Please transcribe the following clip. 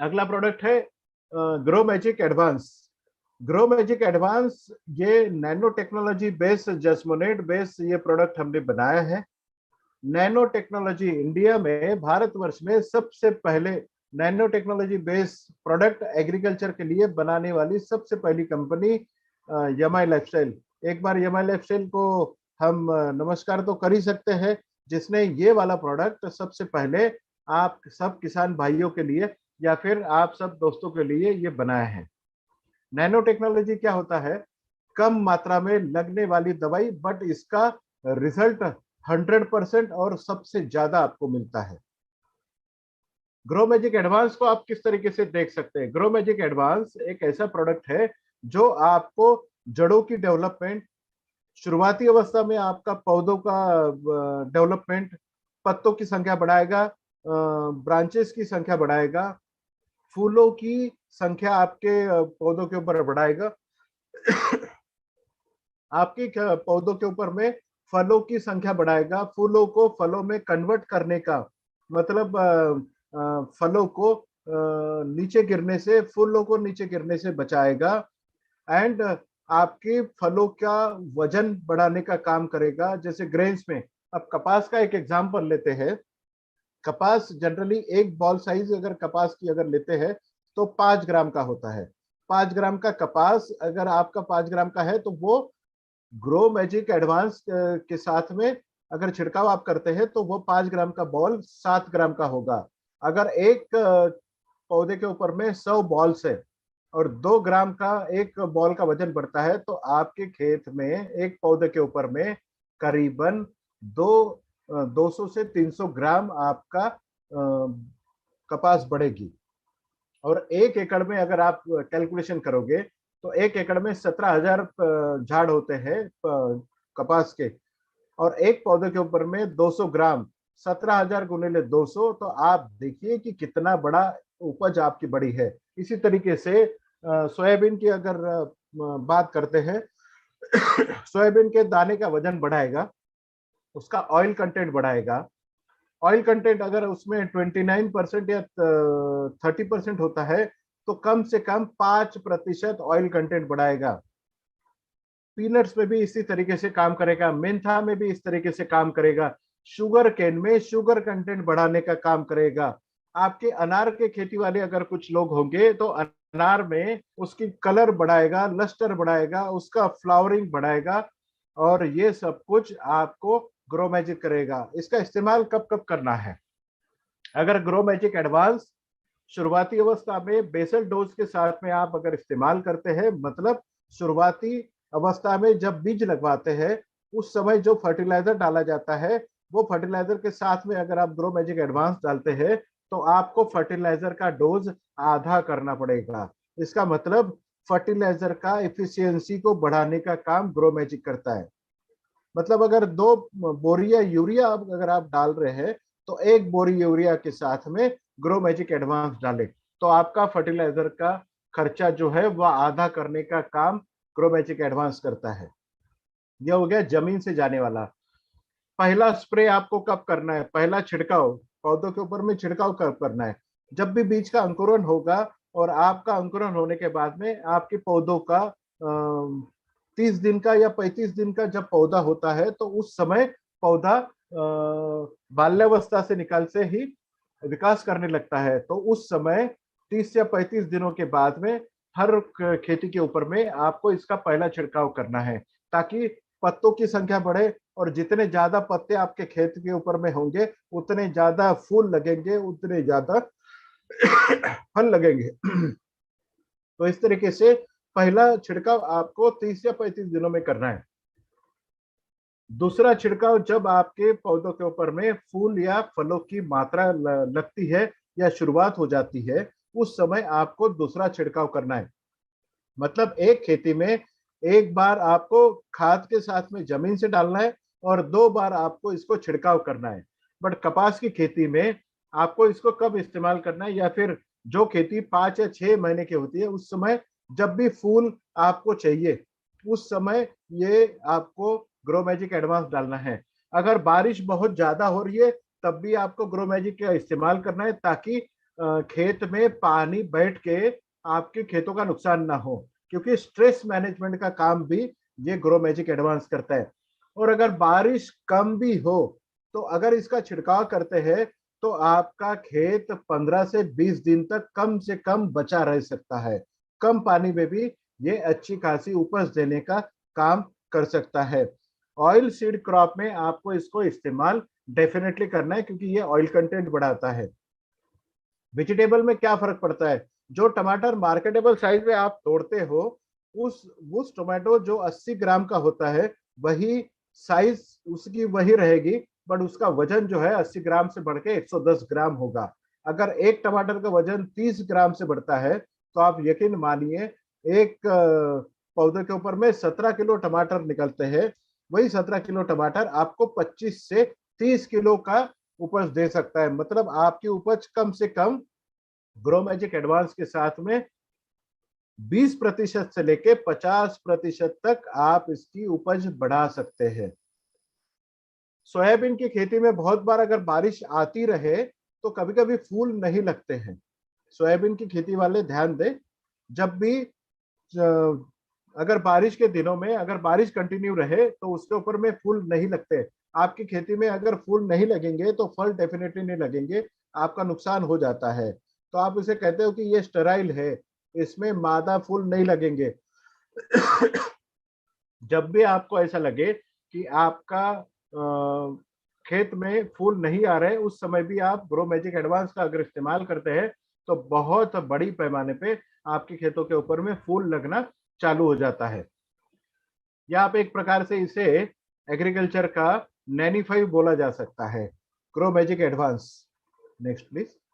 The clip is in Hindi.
अगला प्रोडक्ट है grow magic advance. Grow magic advance ये नैनो टेक्नोलॉजी बेस्ड जस्मोनेट बेस्ड ये प्रोडक्ट हमने बनाया है। नैनो टेक्नोलॉजी इंडिया में भारतवर्ष में सबसे पहले nano technology based product agriculture के लिए बनाने वाली सबसे पहली कंपनी यमाई लाइफस्टाइल। एक बार यमाई लाइफस्टाइल को हम नमस्कार तो कर ही सकते हैं, जिसने ये वाला प्रोडक्ट सबसे पहले आप सब किसान भाइयों के लिए या फिर आप सब दोस्तों के लिए ये बनाया है। नैनो टेक्नोलॉजी क्या होता है? कम मात्रा में लगने वाली दवाई, बट इसका रिजल्ट 100% और सबसे ज्यादा आपको मिलता है। ग्रो मैजिक एडवांस को आप किस तरीके से देख सकते हैं? ग्रो मैजिक एडवांस एक ऐसा प्रोडक्ट है जो आपको जड़ों की डेवलपमेंट, शुरुआती अवस्था में आपका पौधों का डेवलपमेंट, पत्तों की संख्या बढ़ाएगा, ब्रांचेस की संख्या बढ़ाएगा, फूलों की संख्या आपके पौधों के ऊपर बढ़ाएगा, आपके पौधों के ऊपर में फलों की संख्या बढ़ाएगा, फूलों को फलों में कन्वर्ट करने का मतलब फलों को नीचे गिरने से, फूलों को नीचे गिरने से बचाएगा, एंड आपके फलों का वजन बढ़ाने का काम करेगा। जैसे ग्रेन्स में, अब कपास का एक एग्जांपल लेते हैं। कपास जनरली एक बॉल साइज अगर कपास की अगर लेते हैं तो 5 ग्राम का होता है। 5 ग्राम का कपास अगर आपका 5 ग्राम का है तो वो ग्रो मैजिक एडवांस के साथ में अगर छिड़काव आप करते हैं तो वो 5 ग्राम का बॉल 7 ग्राम का होगा। अगर एक पौधे के ऊपर में 100 बॉल्स है और 2 ग्राम का एक बॉल का वजन बढ़ता है तो आपके खेत में एक पौधे के ऊपर में करीबन 200 से 300 ग्राम आपका कपास बढ़ेगी। और 1 एकड़ में अगर आप कैलकुलेशन करोगे तो 1 एकड़ में 17,000 झाड़ होते हैं कपास के, और एक पौधे के ऊपर में 200 ग्राम, 17,000 गुणिले 200, तो आप देखिए कि कितना बड़ा उपज आपकी बड़ी है। इसी तरीके से सोयाबीन की अगर बात करते हैं, सोयाबीन के दाने का वजन बढ़ाएगा, उसका ऑयल कंटेंट बढ़ाएगा। ऑयल कंटेंट अगर उसमें 29% या 30% होता है तो कम से कम 5% ऑयल कंटेंट बढ़ाएगा। पीनट्स में भी इसी तरीके से काम करेगा, मेंथा में भी इस तरीके से काम करेगा, शुगर केन में शुगर कंटेंट बढ़ाने का काम करेगा। आपके अनार के खेती वाले अगर कुछ लोग होंगे तो अनार में उसकी कलर बढ़ाएगा, लस्टर बढ़ाएगा, उसका फ्लावरिंग बढ़ाएगा, और ये सब कुछ आपको ग्रो मैजिक करेगा। इसका इस्तेमाल कब कब करना है? अगर ग्रो मैजिक एडवांस शुरुआती अवस्था में बेसल डोज के साथ में आप अगर इस्तेमाल करते हैं, मतलब शुरुआती अवस्था में जब बीज लगवाते हैं उस समय जो फर्टिलाइजर डाला जाता है वो फर्टिलाइजर के साथ में अगर आप ग्रो मैजिक एडवांस डालते हैं तो आपको फर्टिलाइजर का डोज आधा करना पड़ेगा। इसका मतलब फर्टिलाइजर का एफिशिएंसी को बढ़ाने का काम ग्रो मैजिक करता है। मतलब अगर 2 बोरिया यूरिया अगर आप डाल रहे हैं तो 1 बोरी यूरिया के साथ में ग्रो मैजिक एडवांस डालें तो आपका फर्टिलाइजर का खर्चा जो है वह आधा करने का काम ग्रो मैजिक एडवांस करता है। यह हो गया जमीन से जाने वाला। पहला स्प्रे आपको कब करना है? पहला छिड़काव पौधों के ऊपर में छिड़काव कब करना है? जब भी बीज का अंकुरण होगा, और आपका अंकुरण होने के बाद में आपके पौधों का 30 दिन का या 35 दिन का जब पौधा होता है तो उस समय पौधा बाल्यावस्था से निकाल से ही विकास करने लगता है। तो उस समय 30 या 35 दिनों के बाद में हर खेती के ऊपर में आपको इसका पहला छिड़काव करना है, ताकि पत्तों की संख्या बढ़े, और जितने ज्यादा पत्ते आपके खेत के ऊपर में होंगे उतने ज्यादा फूल लगेंगे, उतने ज्यादा फल लगेंगे। तो इस तरीके से पहला छिड़काव आपको 30 या 35 दिनों में करना है। दूसरा छिड़काव जब आपके पौधों के ऊपर में फूल या फलों की मात्रा लगती है या शुरुआत हो जाती है, उस समय आपको दूसरा छिड़काव करना है। मतलब एक खेती में एक बार आपको खाद के साथ में जमीन से डालना है और 2 बार आपको इसको छिड़काव करना है। बट कपास की खेती में आपको इसको कब इस्तेमाल करना है, या फिर जो खेती 5 या 6 महीने की होती है उस समय जब भी फूल आपको चाहिए उस समय ये आपको ग्रो मैजिक एडवांस डालना है। अगर बारिश बहुत ज्यादा हो रही है तब भी आपको ग्रो मैजिक का इस्तेमाल करना है, ताकि खेत में पानी बैठ के आपके खेतों का नुकसान ना हो, क्योंकि स्ट्रेस मैनेजमेंट का काम भी ये ग्रो मैजिक एडवांस करता है। और अगर बारिश कम भी हो तो अगर इसका छिड़काव करते हैं तो आपका खेत 15 से 20 दिन तक कम से कम बचा रह सकता है। कम पानी में भी ये अच्छी खासी उपज देने का काम कर सकता है। ऑयल सीड क्रॉप में आपको इसको इस्तेमाल डेफिनेटली करना है, क्योंकि ये ऑयल कंटेंट बढ़ाता है। वेजिटेबल में क्या फर्क पड़ता है? जो टमाटर मार्केटेबल साइज में आप तोड़ते हो, उस टोमेटो जो 80 ग्राम का होता है, वही साइज उसकी वही रहेगी, बट उसका वजन जो है 80 ग्राम से बढ़ के 110 ग्राम होगा। अगर एक टमाटर का वजन 30 ग्राम से बढ़ता है तो आप यकीन मानिए एक पौधे के ऊपर में 17 किलो टमाटर निकलते हैं। वही 17 किलो टमाटर आपको 25 से 30 किलो का उपज दे सकता है। मतलब आपकी उपज कम से कम ग्रो मैजिक एडवांस के साथ में 20% से लेके 50% तक आप इसकी उपज बढ़ा सकते हैं। सोयाबीन की खेती में बहुत बार अगर बारिश आती रहे तो कभी कभी फूल नहीं लगते हैं। सोयाबीन की खेती वाले ध्यान दें, जब भी अगर बारिश के दिनों में अगर बारिश कंटिन्यू रहे तो उसके ऊपर में फूल नहीं लगते। आपकी खेती में अगर फूल नहीं लगेंगे तो फल डेफिनेटली नहीं लगेंगे, आपका नुकसान हो जाता है। तो आप इसे कहते हो कि ये स्टेराइल है, इसमें मादा फूल नहीं लगेंगे। जब भी आपको ऐसा लगे कि आपका खेत में फूल नहीं आ रहे, उस समय भी आप ग्रो मैजिक एडवांस का अगर इस्तेमाल करते हैं तो बहुत बड़ी पैमाने पे आपके खेतों के ऊपर में फूल लगना चालू हो जाता है। या आप एक प्रकार से इसे एग्रीकल्चर का नैनी 5 बोला जा सकता है, grow magic advance. Next please.